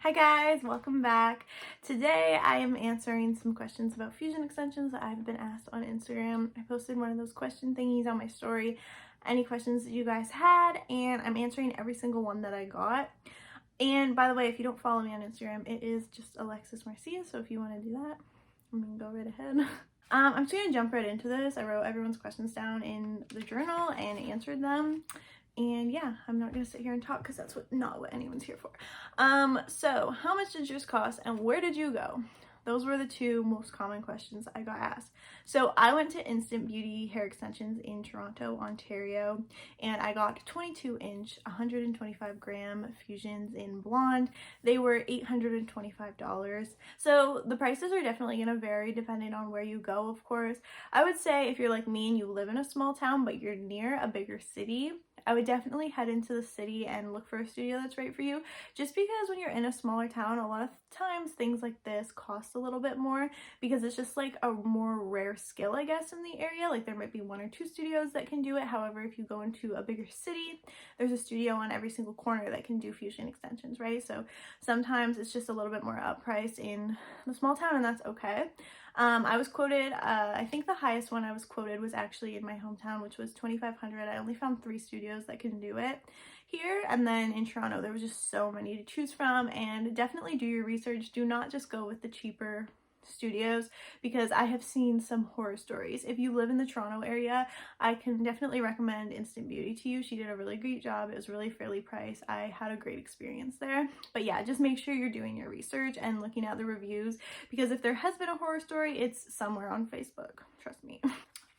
Hi guys, welcome back. Today I am answering some questions about fusion extensions that I've been asked on Instagram. I posted one of those question thingies on my story, any questions that you guys had, and I'm answering every single one that I got. And by the way, if you don't follow me on Instagram, it is just Alexis Marcia, so if you want to do that, I mean, go right ahead. I'm just going to jump right into this. I wrote everyone's questions down in the journal and answered them. And yeah, I'm not gonna sit here and talk because that's not what anyone's here for. So how much did yours cost and where did you go? Those were the two most common questions I got asked. So I went to Instant Beauty Hair Extensions in Toronto, Ontario, and I got 22-inch, 125 gram fusions in blonde. They were $825. So the prices are definitely gonna vary depending on where you go, of course. I would say if you're like me and you live in a small town but you're near a bigger city, I would definitely head into the city and look for a studio that's right for you, just because when you're in a smaller town, a lot of times things like this cost a little bit more because it's just like a more rare skill, I guess, in the area. Like there might be one or two studios that can do it. However, if you go into a bigger city, there's a studio on every single corner that can do fusion extensions, right? So sometimes it's just a little bit more up price in the small town, and that's okay. I was quoted, I think the highest one I was quoted was actually in my hometown, which was $2,500. I only found 3 studios that can do it here, and then in Toronto there was just so many to choose from. And definitely do your research. Do not just go with the cheaper studios because I have seen some horror stories. If you live in the Toronto area, I can definitely recommend Instant Beauty to you. She did a really great job. It was really fairly priced. I had a great experience there. But yeah, just make sure you're doing your research and looking at the reviews, because if there has been a horror story, it's somewhere on Facebook. Trust me.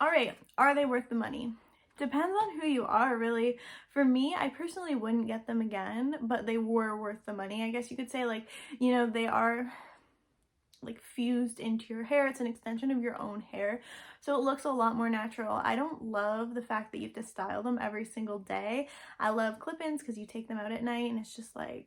All right, are they worth the money? Depends on who you are, really. For me, I personally wouldn't get them again, but they were worth the money. I guess you could say, like, you know, they are like fused into your hair. It's an extension of your own hair, so it looks a lot more natural. I don't love the fact that you have to style them every single day. I love clip-ins because you take them out at night and it's just like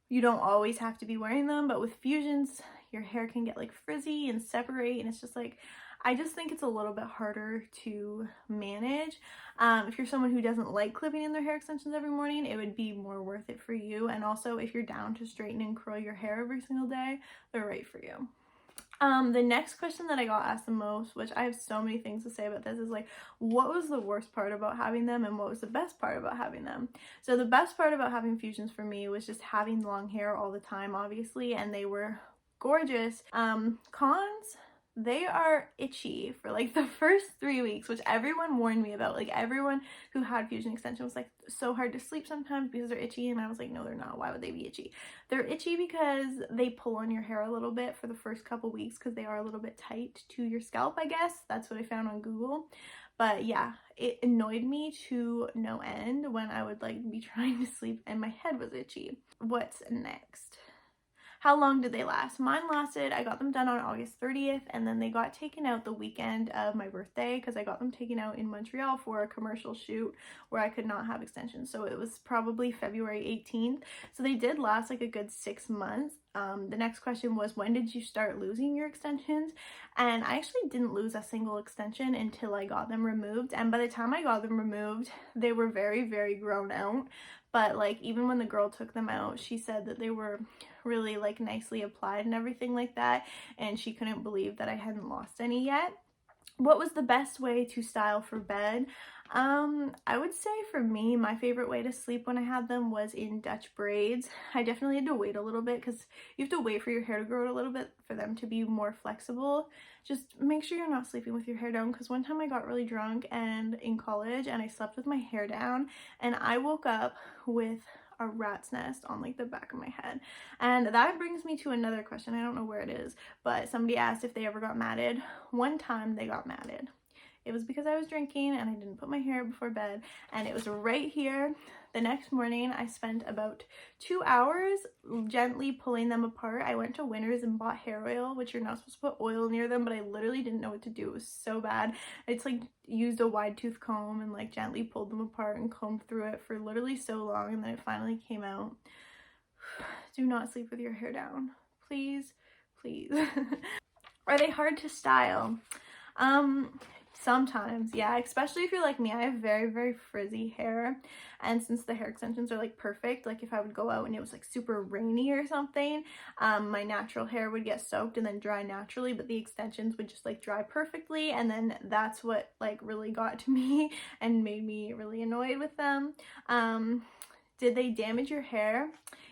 you don't always have to be wearing them. But with fusions, your hair can get like frizzy and separate, and it's just like, I just think it's a little bit harder to manage. If you're someone who doesn't like clipping in their hair extensions every morning, it would be more worth it for you. And also, if you're down to straighten and curl your hair every single day, they're right for you. The next question that I got asked the most, which I have so many things to say about this, is like, what was the worst part about having them and what was the best part about having them? So the best part about having fusions for me was just having long hair all the time, obviously, and they were gorgeous. Cons, they are itchy for like the first 3 weeks, which everyone warned me about. Like everyone who had fusion extension was like, so hard to sleep sometimes because they're itchy, and I was like, no, they're not. Why would they be itchy? They're itchy because they pull on your hair a little bit for the first couple weeks because they are a little bit tight to your scalp, I guess. That's what I found on Google. But yeah, it annoyed me to no end when I would like be trying to sleep and my head was itchy. What's next? How long did they last? Mine lasted, I got them done on August 30th, and then they got taken out the weekend of my birthday because I got them taken out in Montreal for a commercial shoot where I could not have extensions. So it was probably February 18th. So they did last like a good 6 months. The next question was, when did you start losing your extensions? And I actually didn't lose a single extension until I got them removed. And by the time I got them removed, they were very, very grown out. But like, even when the girl took them out, she said that they were really like nicely applied and everything like that, and she couldn't believe that I hadn't lost any yet. What was the best way to style for bed? I would say for me, my favorite way to sleep when I had them was in Dutch braids. I definitely had to wait a little bit because you have to wait for your hair to grow a little bit for them to be more flexible. Just make sure you're not sleeping with your hair down, because one time I got really drunk and in college and I slept with my hair down and I woke up with a rat's nest on like the back of my head. And that brings me to another question. I don't know where it is, but somebody asked if they ever got matted. One time they got matted. It was because I was drinking and I didn't put my hair before bed, and it was right here. The next morning I spent about 2 hours gently pulling them apart. I went to Winners and bought hair oil, which you're not supposed to put oil near them, but I literally didn't know what to do. It was so bad. It's like used a wide tooth comb and like gently pulled them apart and combed through it for literally so long, and then it finally came out. Do not sleep with your hair down, please, please. Are they hard to style? Sometimes, yeah, especially if you're like me. I have very, very frizzy hair, and since the hair extensions are like perfect, like if I would go out and it was like super rainy or something, my natural hair would get soaked and then dry naturally, but the extensions would just like dry perfectly, and then that's what like really got to me and made me really annoyed with them. Did they damage your hair?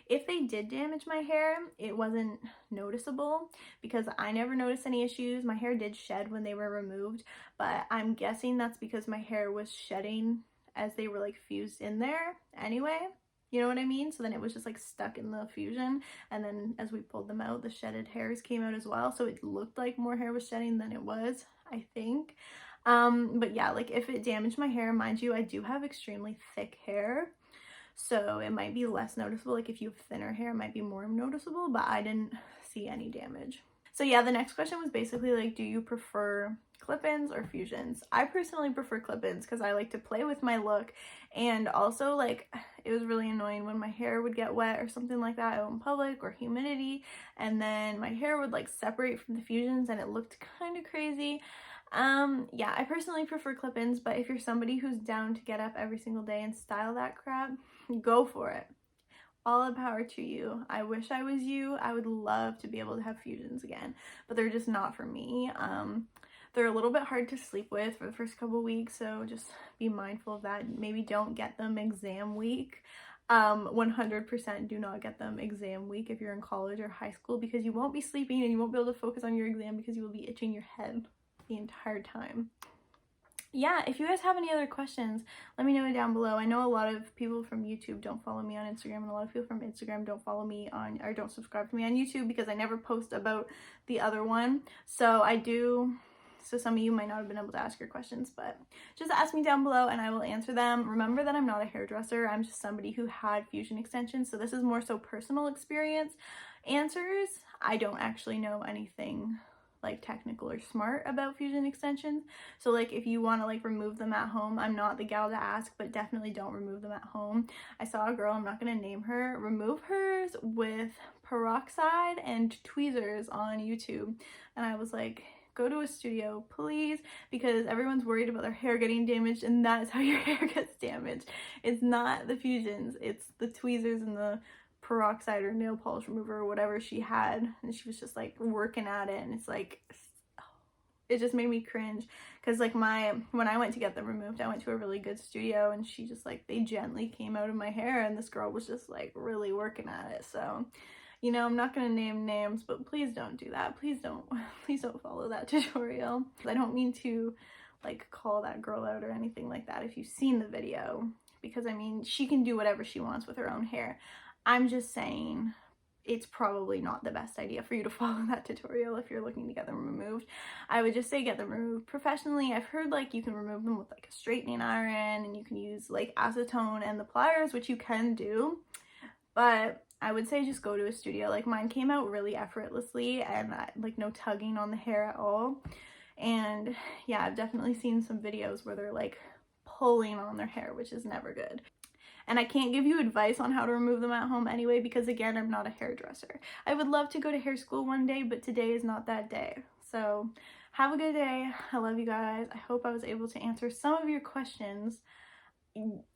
If they did damage my hair, it wasn't noticeable because I never noticed any issues. My hair did shed when they were removed, but I'm guessing that's because my hair was shedding as they were like fused in there anyway. You know what I mean? So then it was just like stuck in the fusion, and then as we pulled them out, the shedded hairs came out as well. So it looked like more hair was shedding than it was, I think. But yeah, like if it damaged my hair, mind you, I do have extremely thick hair. So it might be less noticeable. Like if you have thinner hair, it might be more noticeable, but I didn't see any damage. So yeah, the next question was basically like, do you prefer clip-ins or fusions? I personally prefer clip-ins because I like to play with my look, and also like it was really annoying when my hair would get wet or something like that out in public or humidity, and then my hair would like separate from the fusions and it looked kind of crazy. Yeah, I personally prefer clip-ins, but if you're somebody who's down to get up every single day and style that crap, go for it. All the power to you. I wish I was you. I would love to be able to have fusions again, but they're just not for me. They're a little bit hard to sleep with for the first couple weeks, so just be mindful of that. Maybe don't get them exam week. 100% do not get them exam week if you're in college or high school, because you won't be sleeping and you won't be able to focus on your exam because you will be itching your head the entire time. Yeah, if you guys have any other questions, let me know down below. I know a lot of people from YouTube don't follow me on Instagram, and a lot of people from Instagram don't follow me on, or don't subscribe to me on YouTube because I never post about the other one. So some of you might not have been able to ask your questions, but just ask me down below and I will answer them. Remember that I'm not a hairdresser. I'm just somebody who had fusion extensions, so this is more so personal experience answers. I don't actually know anything like technical or smart about fusion extensions. So like if you want to like remove them at home, I'm not the gal to ask, but definitely don't remove them at home. I saw a girl, I'm not going to name her, remove hers with peroxide and tweezers on YouTube, and I was like, go to a studio, please, because everyone's worried about their hair getting damaged, and that is how your hair gets damaged. It's not the fusions, it's the tweezers and the peroxide or nail polish remover or whatever she had, and she was just like working at it, and it's like, it just made me cringe because like when I went to get them removed, I went to a really good studio, and she just like, they gently came out of my hair, and this girl was just like really working at it. So, you know, I'm not gonna name names, but please don't do that. Please don't follow that tutorial. I don't mean to like call that girl out or anything like that if you've seen the video, because I mean, she can do whatever she wants with her own hair. I'm just saying it's probably not the best idea for you to follow that tutorial if you're looking to get them removed. I would just say get them removed professionally. I've heard like you can remove them with like a straightening iron, and you can use like acetone and the pliers, which you can do, but I would say just go to a studio. Like mine came out really effortlessly, and like no tugging on the hair at all. And yeah, I've definitely seen some videos where they're like pulling on their hair, which is never good. And I can't give you advice on how to remove them at home anyway, because again, I'm not a hairdresser. I would love to go to hair school one day, but today is not that day. So have a good day. I love you guys. I hope I was able to answer some of your questions.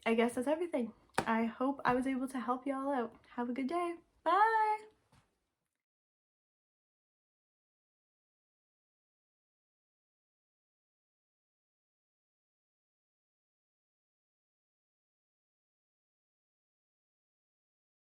I guess that's everything. I hope I was able to help y'all out. Have a good day. Bye.